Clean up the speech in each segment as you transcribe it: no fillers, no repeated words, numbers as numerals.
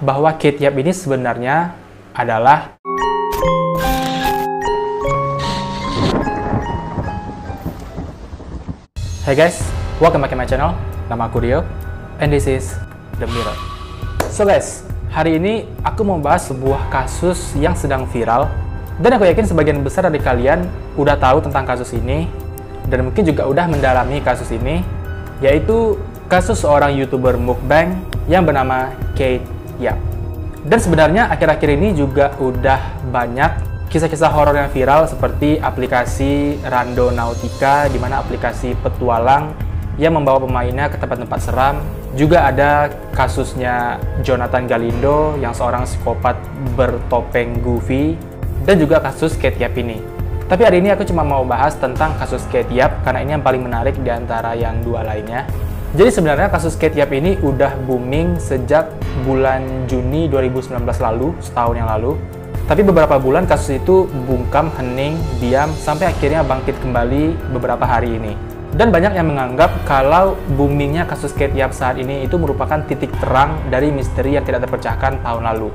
bahwa Kate Yap ini sebenarnya adalah Hey guys, welcome back to my channel. Nama aku Rio, and this is The Mirror. So guys, hari ini aku mau bahas sebuah kasus yang sedang viral, dan aku yakin sebagian besar dari kalian udah tahu tentang kasus ini, dan mungkin juga udah mendalami kasus ini, yaitu kasus seorang YouTuber mukbang yang bernama Kate Yap. Dan sebenarnya akhir-akhir ini juga udah banyak kisah-kisah horor yang viral seperti aplikasi Randonautica, di mana aplikasi petualang yang membawa pemainnya ke tempat-tempat seram. Juga ada kasusnya Jonathan Galindo yang seorang psikopat bertopeng Goofy, dan juga kasus Kate Yap ini. Tapi hari ini aku cuma mau bahas tentang kasus Kate Yap karena ini yang paling menarik di antara yang dua lainnya. Jadi sebenarnya kasus Kate Yap ini udah booming sejak bulan Juni 2019 lalu, setahun yang lalu. Tapi beberapa bulan kasus itu bungkam, hening, diam, sampai akhirnya bangkit kembali beberapa hari ini. Dan banyak yang menganggap kalau boomingnya kasus Kate Yap saat ini itu merupakan titik terang dari misteri yang tidak terpecahkan tahun lalu.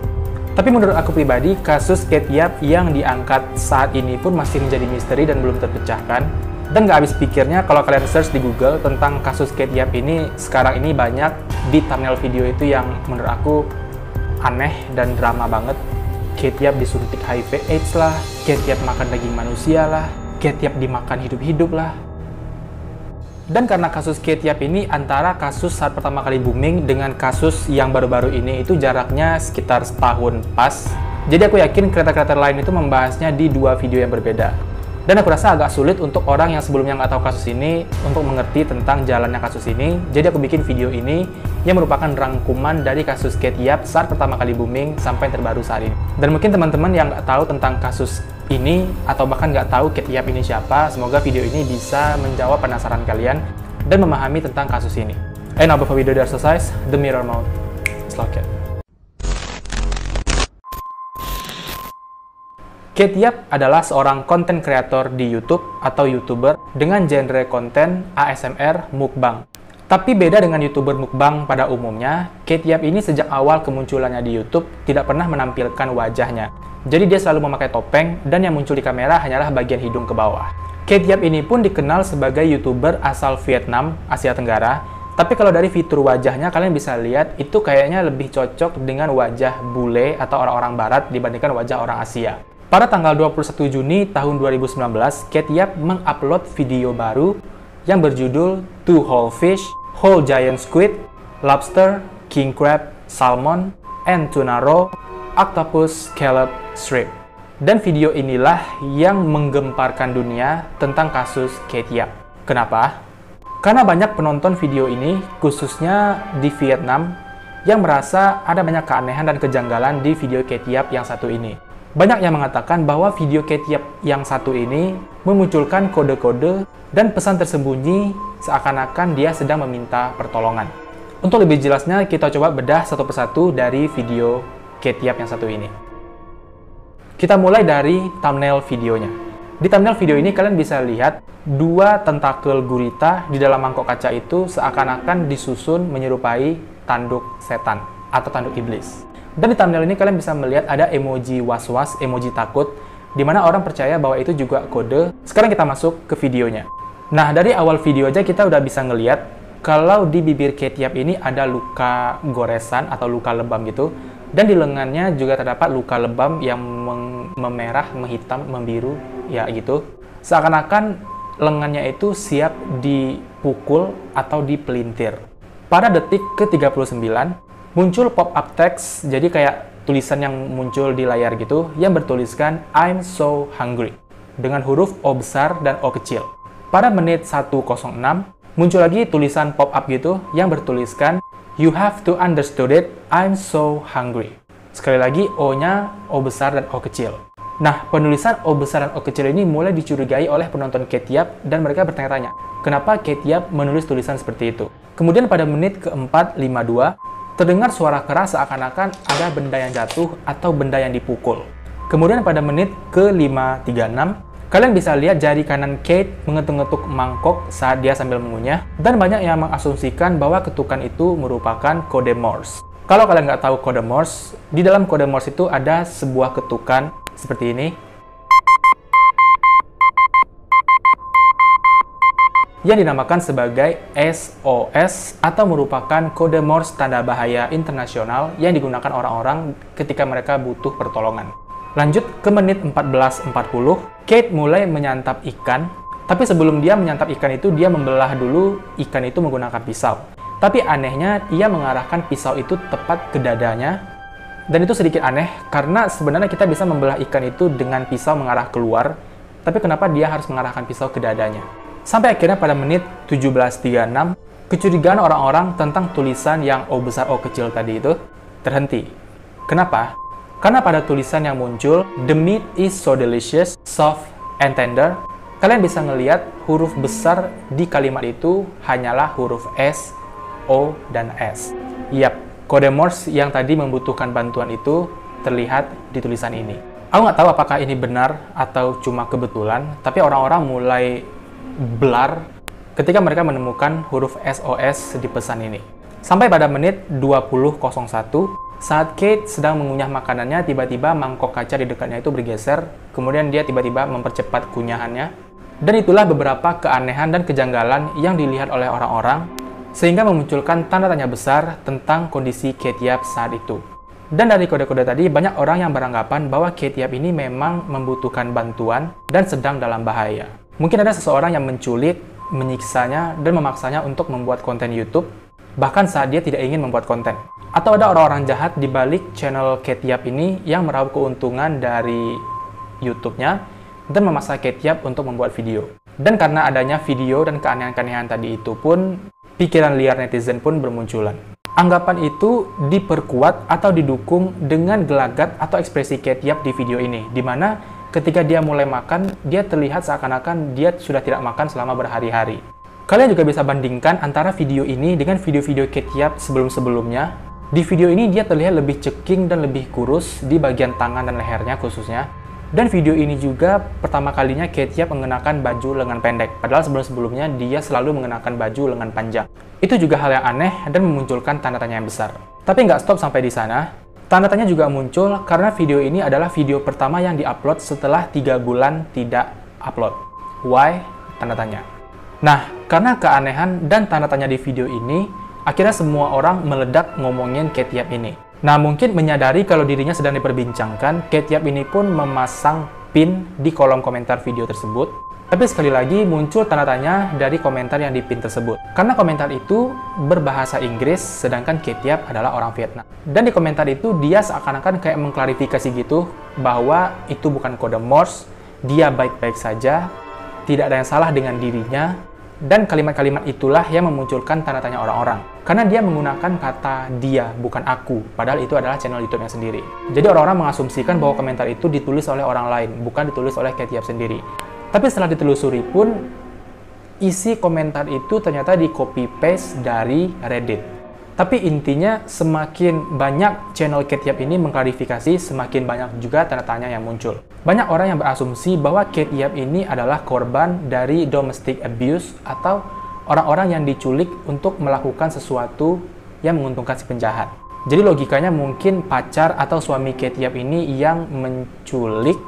Tapi menurut aku pribadi, kasus Kate Yap yang diangkat saat ini pun masih menjadi misteri dan belum terpecahkan. Dan gak habis pikirnya kalau kalian search di Google tentang kasus Kate Yap ini, sekarang ini banyak di thumbnail video itu yang menurut aku aneh dan drama banget. Kate Yap disuntik HIV/AIDS lah, Kate Yap makan daging manusia lah, Kate Yap dimakan hidup-hidup lah. Dan karena kasus Kate Yap ini antara kasus saat pertama kali booming dengan kasus yang baru-baru ini itu jaraknya sekitar setahun pas. Jadi aku yakin kreator-kreator lain itu membahasnya di dua video yang berbeda. Dan aku rasa agak sulit untuk orang yang sebelumnya nggak tahu kasus ini untuk mengerti tentang jalannya kasus ini. Jadi aku bikin video ini yang merupakan rangkuman dari kasus Kate Yap saat pertama kali booming sampai terbaru saat ini. Dan mungkin teman-teman yang nggak tahu tentang kasus ini atau bahkan nggak tahu Kate Yap ini siapa, semoga video ini bisa menjawab penasaran kalian dan memahami tentang kasus ini. And now before video udah selesai, The Mirror mode, let's lock it. Kate Yap adalah seorang konten kreator di YouTube atau YouTuber dengan genre konten ASMR mukbang. Tapi beda dengan YouTuber mukbang pada umumnya, Kate Yap ini sejak awal kemunculannya di YouTube tidak pernah menampilkan wajahnya. Jadi dia selalu memakai topeng dan yang muncul di kamera hanyalah bagian hidung ke bawah. Kate Yap ini pun dikenal sebagai YouTuber asal Vietnam, Asia Tenggara. Tapi kalau dari fitur wajahnya kalian bisa lihat itu kayaknya lebih cocok dengan wajah bule atau orang-orang barat dibandingkan wajah orang Asia. Pada tanggal 21 Juni tahun 2019, Kate Yap mengupload video baru yang berjudul Two Whole Fish, Whole Giant Squid, Lobster, King Crab, Salmon, and Tuna Roe, Octopus, Scallop, Shrimp. Dan video inilah yang menggemparkan dunia tentang kasus Kate Yap. Kenapa? Karena banyak penonton video ini, khususnya di Vietnam, yang merasa ada banyak keanehan dan kejanggalan di video Kate Yap yang satu ini. Banyak yang mengatakan bahwa video Kate Yap yang satu ini memunculkan kode-kode dan pesan tersembunyi seakan-akan dia sedang meminta pertolongan. Untuk lebih jelasnya, kita coba bedah satu persatu dari video Kate Yap yang satu ini. Kita mulai dari thumbnail videonya. Di thumbnail video ini kalian bisa lihat dua tentakel gurita di dalam mangkok kaca itu seakan-akan disusun menyerupai tanduk setan atau tanduk iblis. Dan di thumbnail ini kalian bisa melihat ada emoji was-was, emoji takut, di mana orang percaya bahwa itu juga kode. Sekarang kita masuk ke videonya. Nah, dari awal video aja kita udah bisa ngelihat kalau di bibir Kate Yap ini ada luka goresan atau luka lebam gitu. Dan di lengannya juga terdapat luka lebam yang memerah, menghitam, membiru, ya gitu. Seakan-akan lengannya itu siap dipukul atau dipelintir. Pada detik ke-39, muncul pop-up text, jadi kayak tulisan yang muncul di layar gitu, yang bertuliskan I'm so hungry, dengan huruf O besar dan O kecil. Pada menit 1:06, muncul lagi tulisan pop-up gitu, yang bertuliskan You have to understood it, I'm so hungry. Sekali lagi, O-nya O besar dan O kecil. Nah, penulisan O besar dan O kecil ini mulai dicurigai oleh penonton Kate Yap, dan mereka bertanya-tanya, kenapa Kate Yap menulis tulisan seperti itu? Kemudian pada menit ke-4:52, terdengar suara keras seakan-akan ada benda yang jatuh atau benda yang dipukul. Kemudian pada menit ke-5:36, kalian bisa lihat jari kanan Kate mengetuk-ngetuk mangkok saat dia sambil mengunyah, dan banyak yang mengasumsikan bahwa ketukan itu merupakan kode Morse. Kalau kalian nggak tahu kode Morse, di dalam kode Morse itu ada sebuah ketukan seperti ini yang dinamakan sebagai SOS atau merupakan kode Morse tanda bahaya internasional yang digunakan orang-orang ketika mereka butuh pertolongan. Lanjut ke menit 14.40, Kate mulai menyantap ikan, tapi sebelum dia menyantap ikan itu, dia membelah dulu ikan itu menggunakan pisau. Tapi anehnya, ia mengarahkan pisau itu tepat ke dadanya. Dan itu sedikit aneh, karena sebenarnya kita bisa membelah ikan itu dengan pisau mengarah keluar. Tapi kenapa dia harus mengarahkan pisau ke dadanya? Sampai akhirnya pada menit 17.36, kecurigaan orang-orang tentang tulisan yang O besar O kecil tadi itu terhenti. Kenapa? Karena pada tulisan yang muncul, "The meat is so delicious, soft, and tender", kalian bisa ngelihat huruf besar di kalimat itu hanyalah huruf S, O, dan S. Yap, kode Morse yang tadi membutuhkan bantuan itu terlihat di tulisan ini. Aku nggak tahu apakah ini benar atau cuma kebetulan, tapi orang-orang mulai blur ketika mereka menemukan huruf SOS di pesan ini. Sampai pada menit 20.01, saat Kate sedang mengunyah makanannya, tiba-tiba mangkok kaca di dekatnya itu bergeser, kemudian dia tiba-tiba mempercepat kunyahannya. Dan itulah beberapa keanehan dan kejanggalan yang dilihat oleh orang-orang, sehingga memunculkan tanda tanya besar tentang kondisi Kate Yap saat itu. Dan dari kode-kode tadi, banyak orang yang beranggapan bahwa Kate Yap ini memang membutuhkan bantuan dan sedang dalam bahaya. Mungkin ada seseorang yang menculik, menyiksanya, dan memaksanya untuk membuat konten YouTube, bahkan saat dia tidak ingin membuat konten. Atau ada orang-orang jahat di balik channel Kate Yap ini yang meraup keuntungan dari YouTube-nya dan memaksa Kate Yap untuk membuat video. Dan karena adanya video dan keanehan-keanehan tadi itu pun, pikiran liar netizen pun bermunculan. Anggapan itu diperkuat atau didukung dengan gelagat atau ekspresi Kate Yap di video ini, di mana ketika dia mulai makan, dia terlihat seakan-akan dia sudah tidak makan selama berhari-hari. Kalian juga bisa bandingkan antara video ini dengan video-video Kate Yap sebelum-sebelumnya. Di video ini dia terlihat lebih ceking dan lebih kurus di bagian tangan dan lehernya khususnya. Dan video ini juga pertama kalinya Kate Yap mengenakan baju lengan pendek, padahal sebelum-sebelumnya dia selalu mengenakan baju lengan panjang. Itu juga hal yang aneh dan memunculkan tanda tanya yang besar. Tapi nggak stop sampai di sana. Tanda tanya juga muncul karena video ini adalah video pertama yang diupload setelah 3 bulan tidak upload. Why? Tanda tanya. Nah, karena keanehan dan tanda tanya di video ini, akhirnya semua orang meledak ngomongin Kate Yap ini. Nah, mungkin menyadari kalau dirinya sedang diperbincangkan, Kate Yap ini pun memasang pin di kolom komentar video tersebut. Tapi sekali lagi muncul tanda tanya dari komentar yang di pin tersebut. Karena komentar itu berbahasa Inggris, sedangkan Kate Yap adalah orang Vietnam. Dan di komentar itu dia seakan-akan kayak mengklarifikasi gitu, bahwa itu bukan kode Morse, dia baik-baik saja, tidak ada yang salah dengan dirinya, dan kalimat-kalimat itulah yang memunculkan tanda tanya orang-orang. Karena dia menggunakan kata dia, bukan aku, padahal itu adalah channel YouTube-nya sendiri. Jadi orang-orang mengasumsikan bahwa komentar itu ditulis oleh orang lain, bukan ditulis oleh Kate Yap sendiri. Tapi setelah ditelusuri pun, isi komentar itu ternyata di copy-paste dari Reddit. Tapi intinya, semakin banyak channel Kate Yap ini mengklarifikasi, semakin banyak juga tanda tanya yang muncul. Banyak orang yang berasumsi bahwa Kate Yap ini adalah korban dari domestic abuse atau orang-orang yang diculik untuk melakukan sesuatu yang menguntungkan si penjahat. Jadi logikanya mungkin pacar atau suami Kate Yap ini yang menculik,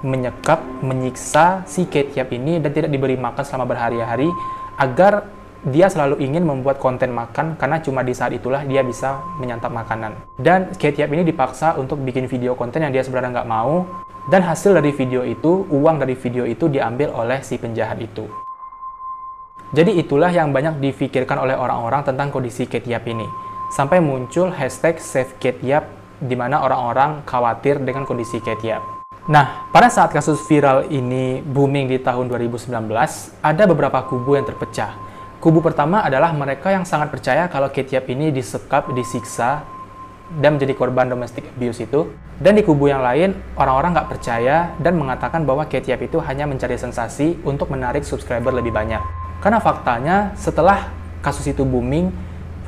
menyekap, menyiksa si Kate Yap ini dan tidak diberi makan selama berhari-hari agar dia selalu ingin membuat konten makan karena cuma di saat itulah dia bisa menyantap makanan. Dan Kate Yap ini dipaksa untuk bikin video konten yang dia sebenarnya nggak mau, dan hasil dari video itu, uang dari video itu diambil oleh si penjahat itu. Jadi itulah yang banyak difikirkan oleh orang-orang tentang kondisi Kate Yap ini. Sampai muncul hashtag Save Kate Yap, di mana orang-orang khawatir dengan kondisi Kate Yap. Nah, pada saat kasus viral ini booming di tahun 2019, ada beberapa kubu yang terpecah. Kubu pertama adalah mereka yang sangat percaya kalau Kate Yap ini disekap, disiksa, dan menjadi korban domestic abuse itu. Dan di kubu yang lain, orang-orang nggak percaya dan mengatakan bahwa Kate Yap itu hanya mencari sensasi untuk menarik subscriber lebih banyak. Karena faktanya, setelah kasus itu booming,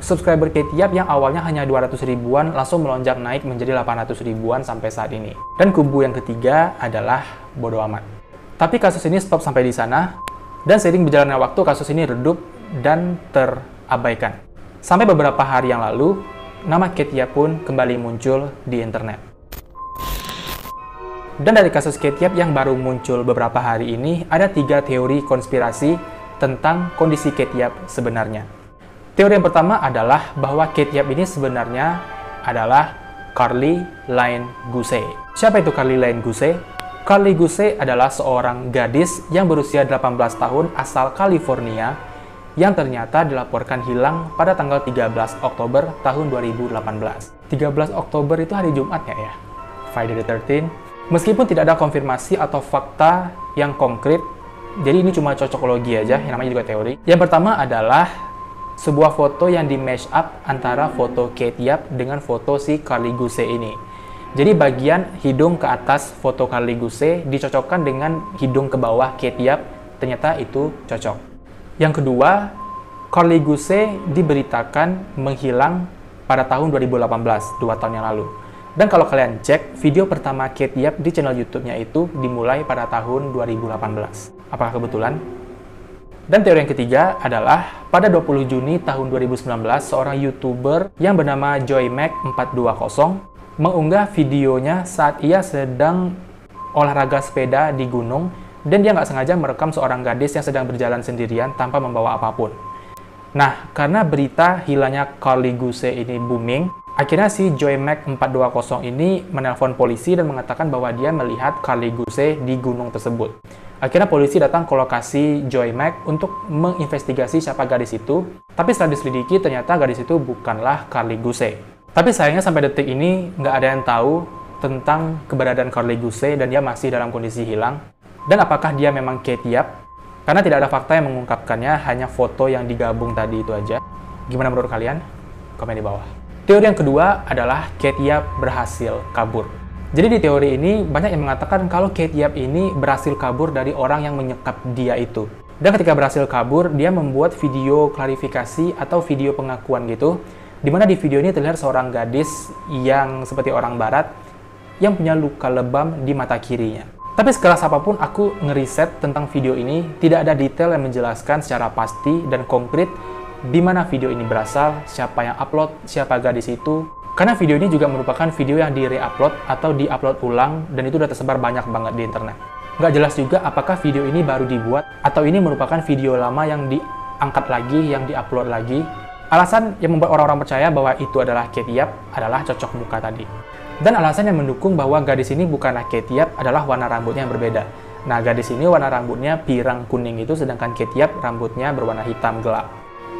subscriber Kate Yap yang awalnya hanya 200 ribuan langsung melonjak naik menjadi 800 ribuan sampai saat ini. Dan kubu yang ketiga adalah bodo amat. Tapi kasus ini stop sampai di sana, dan seiring berjalannya waktu kasus ini redup dan terabaikan. Sampai beberapa hari yang lalu, nama Kate Yap pun kembali muncul di internet. Dan dari kasus Kate Yap yang baru muncul beberapa hari ini, ada 3 teori konspirasi tentang kondisi Kate Yap sebenarnya. Teori yang pertama adalah bahwa Kate Yap ini sebenarnya adalah Carly Lynn Gusey. Siapa itu Carly Lynn Gusey? Carly Gusey adalah seorang gadis yang berusia 18 tahun asal California yang ternyata dilaporkan hilang pada tanggal 13 Oktober tahun 2018. 13 Oktober itu hari Jumat ya? Friday the 13th. Meskipun tidak ada konfirmasi atau fakta yang konkret, jadi ini cuma cocokologi aja, yang namanya juga teori. Yang pertama adalah sebuah foto yang di-mash up antara foto Kate Yap dengan foto si Carly Gusey ini. Jadi bagian hidung ke atas foto Carly Gusey dicocokkan dengan hidung ke bawah Kate Yap, ternyata itu cocok. Yang kedua, Carly Gusey diberitakan menghilang pada tahun 2018, 2 tahun yang lalu. Dan kalau kalian cek, video pertama Kate Yap di channel YouTube-nya itu dimulai pada tahun 2018. Apakah kebetulan? Dan teori yang ketiga adalah pada 20 Juni tahun 2019, seorang YouTuber yang bernama JoyMac420 mengunggah videonya saat ia sedang olahraga sepeda di gunung dan dia nggak sengaja merekam seorang gadis yang sedang berjalan sendirian tanpa membawa apapun. Nah, karena berita hilangnya Carly Gusey ini booming, akhirnya si JoyMac420 ini menelpon polisi dan mengatakan bahwa dia melihat Carly Gusey di gunung tersebut. Akhirnya polisi datang ke lokasi JoyMac untuk menginvestigasi siapa gadis itu, tapi setelah diselidiki ternyata gadis itu bukanlah Carly Gusey. Tapi sayangnya sampai detik ini nggak ada yang tahu tentang keberadaan Carly Gusey dan dia masih dalam kondisi hilang. Dan apakah dia memang Kate Yap? Karena tidak ada fakta yang mengungkapkannya, hanya foto yang digabung tadi itu aja. Gimana menurut kalian? Komen di bawah. Teori yang kedua adalah Kate Yap berhasil kabur. Jadi di teori ini banyak yang mengatakan kalau Kate Yap ini berhasil kabur dari orang yang menyekap dia itu. Dan ketika berhasil kabur, dia membuat video klarifikasi atau video pengakuan gitu, dimana di video ini terlihat seorang gadis yang seperti orang barat yang punya luka lebam di mata kirinya. Tapi sekeras apapun aku ngeriset tentang video ini, tidak ada detail yang menjelaskan secara pasti dan konkret di mana video ini berasal, siapa yang upload, siapa gadis itu. Karena video ini juga merupakan video yang di-re-upload atau di-upload ulang dan itu udah tersebar banyak banget di internet. Nggak jelas juga apakah video ini baru dibuat atau ini merupakan video lama yang diangkat lagi, yang di-upload lagi. Alasan yang membuat orang-orang percaya bahwa itu adalah Kate Yap adalah cocok muka tadi. Dan alasan yang mendukung bahwa gadis ini bukanlah Kate Yap adalah warna rambutnya yang berbeda. Nah, gadis ini warna rambutnya pirang kuning itu, sedangkan Kate Yap rambutnya berwarna hitam gelap.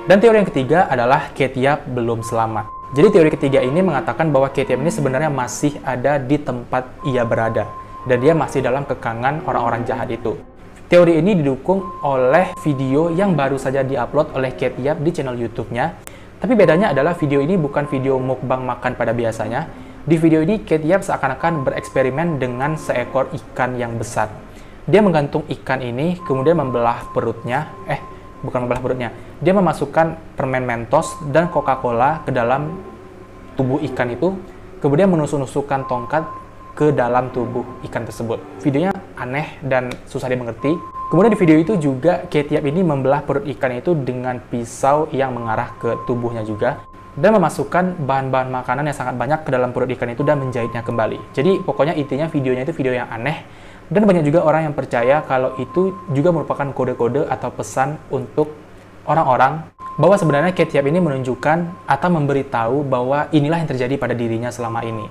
Dan teori yang ketiga adalah Kate Yap belum selamat. Jadi teori ketiga ini mengatakan bahwa Kate Yap ini sebenarnya masih ada di tempat ia berada. Dan dia masih dalam kekangan orang-orang jahat itu. Teori ini didukung oleh video yang baru saja diupload oleh Kate Yap di channel YouTube-nya. Tapi bedanya adalah video ini bukan video mukbang makan pada biasanya. Di video ini Kate Yap seakan-akan bereksperimen dengan seekor ikan yang besar. Dia menggantung ikan ini, kemudian membelah perutnya. Bukan membelah perutnya. Dia memasukkan permen Mentos dan Coca-Cola ke dalam tubuh ikan itu, kemudian menusuk-nusukkan tongkat ke dalam tubuh ikan tersebut. Videonya aneh dan susah dimengerti. Kemudian di video itu juga Kate Yap ini membelah perut ikan itu dengan pisau yang mengarah ke tubuhnya juga dan memasukkan bahan-bahan makanan yang sangat banyak ke dalam perut ikan itu dan menjahitnya kembali. Jadi pokoknya intinya videonya itu video yang aneh dan banyak juga orang yang percaya kalau itu juga merupakan kode-kode atau pesan untuk orang-orang bahwa sebenarnya Kate Yap ini menunjukkan atau memberitahu bahwa inilah yang terjadi pada dirinya selama ini.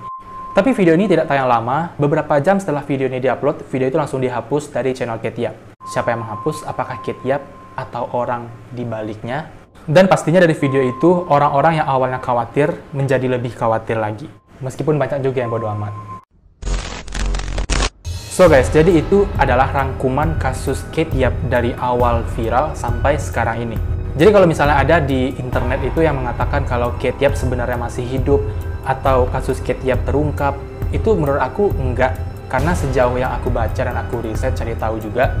Tapi video ini tidak tayang lama, beberapa jam setelah video ini diupload, video itu langsung dihapus dari channel Kate Yap. Siapa yang menghapus? Apakah Kate Yap atau orang di baliknya? Dan pastinya dari video itu, orang-orang yang awalnya khawatir menjadi lebih khawatir lagi. Meskipun banyak juga yang bodo amat. So guys, jadi itu adalah rangkuman kasus Kate Yap dari awal viral sampai sekarang ini. Jadi kalau misalnya ada di internet itu yang mengatakan kalau Kate Yap sebenarnya masih hidup, atau kasus Kate Yap terungkap, itu menurut aku enggak. Karena sejauh yang aku baca dan aku riset cari tahu juga,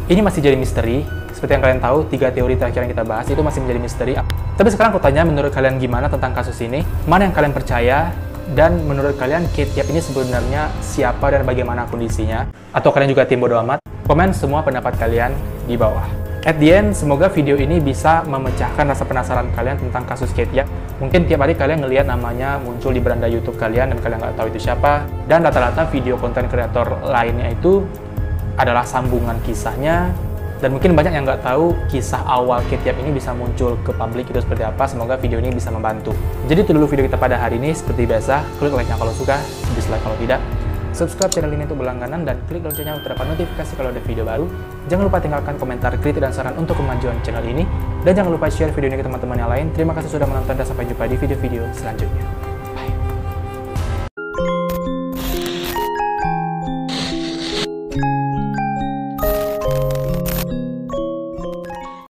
ini masih jadi misteri. Seperti yang kalian tahu, 3 teori terakhir yang kita bahas itu masih menjadi misteri. Tapi sekarang aku tanya, menurut kalian gimana tentang kasus ini? Mana yang kalian percaya? Dan menurut kalian Kate Yap ini sebenarnya siapa dan bagaimana kondisinya? Atau kalian juga tim bodo amat? Komen semua pendapat kalian di bawah. At the end, semoga video ini bisa memecahkan rasa penasaran kalian tentang kasus Kate Yap. Mungkin tiap hari kalian ngelihat namanya muncul di beranda YouTube kalian dan kalian nggak tahu itu siapa. Dan rata-rata video konten kreator lainnya itu adalah sambungan kisahnya. Dan mungkin banyak yang nggak tahu kisah awal Kate Yap ini bisa muncul ke publik itu seperti apa. Semoga video ini bisa membantu. Jadi itu dulu video kita pada hari ini. Seperti biasa, klik like-nya kalau suka, dislike kalau tidak. Subscribe channel ini untuk berlangganan dan klik loncengnya untuk dapat notifikasi kalau ada video baru. Jangan lupa tinggalkan komentar, kritik, dan saran untuk kemajuan channel ini. Dan jangan lupa share video ini ke teman-teman yang lain. Terima kasih sudah menonton dan sampai jumpa di video-video selanjutnya.